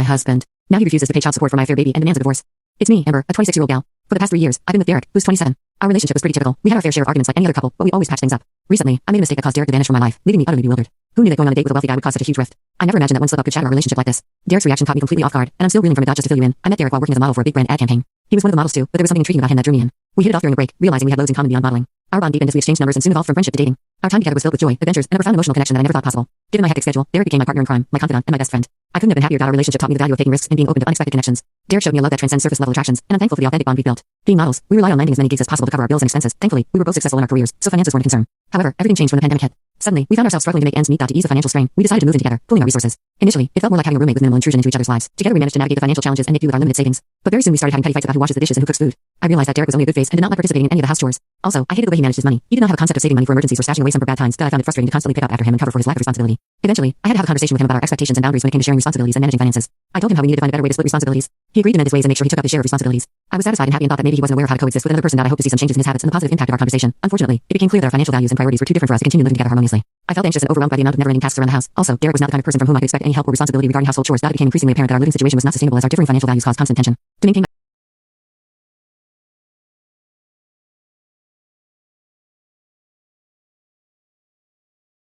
my husband. Now he refuses to pay child support for my third baby and demands a divorce. It's me, Amber, a 26-year-old gal. For the past 3 years, I've been with Derek, who's 27. Our relationship was pretty typical. We had our fair share of arguments like any other couple, but we always patched things up. Recently, I made a mistake that caused Derek to vanish from my life, leaving me utterly bewildered. Who knew that going on a date with a wealthy guy would cause such a huge rift? I never imagined that one slip-up could shatter our relationship like this. Derek's reaction caught me completely off guard, and I'm still reeling from it. Just to fill you in, I met Derek while working as a model for a big brand ad campaign. He was one of the models too, but there was something intriguing about him that drew me in. We hit it off during a break, realizing we had loads in common beyond modeling. Our bond deepened as we exchanged numbers and soon evolved from friendship to dating. Our time together was filled with joy, adventures, and a profound emotional connection that I never thought possible. Given my hectic schedule, Derek became my partner in crime, my confidant, and my best friend. I couldn't have been happier that our relationship taught me the value of taking risks and being open to unexpected connections. Derek showed me a love that transcends surface-level attractions, and I'm thankful for the authentic bond we built. Being models, we relied on landing as many gigs as possible to cover our bills and expenses. Thankfully, we were both successful in our careers, so finances weren't a concern. However, everything changed when the pandemic hit. Suddenly, we found ourselves struggling to make ends meet. To ease the financial strain, we decided to move in together, pooling our resources. Initially, it felt more like having a roommate with minimal intrusion into each other's lives. Together, we managed to navigate the financial challenges and make do with our limited savings. But very soon, we started having petty fights about who washes the dishes and who cooks food. I realized that Derek was only a good face and did not like participating in any of the house chores. Also, I hated the way he managed his money. He did not have a concept of saving money for emergencies or stashing away some for bad times. That I found it frustrating to constantly pick up after him and cover for his lack of responsibility. Eventually, I had to have a conversation with him about our expectations and boundaries when it came to sharing responsibilities and managing finances. I told him how we needed to find a better way to split responsibilities. He agreed to mend his ways and make sure he took up his share of responsibilities. I was satisfied and happy and thought that maybe he wasn't aware of how to coexist with another person. That I hope to see some changes in his habits and the positive impact of our conversation. Unfortunately, it became clear that our financial values and priorities were too different for us to continue living together harmoniously. I felt anxious and overwhelmed by the amount of never-ending tasks around the house. Also, Derek was not the kind of person from whom I could expect any help or responsibility regarding household chores. That it became increasingly apparent that our living situation was not sustainable as our differing financial values caused constant tension. To maintain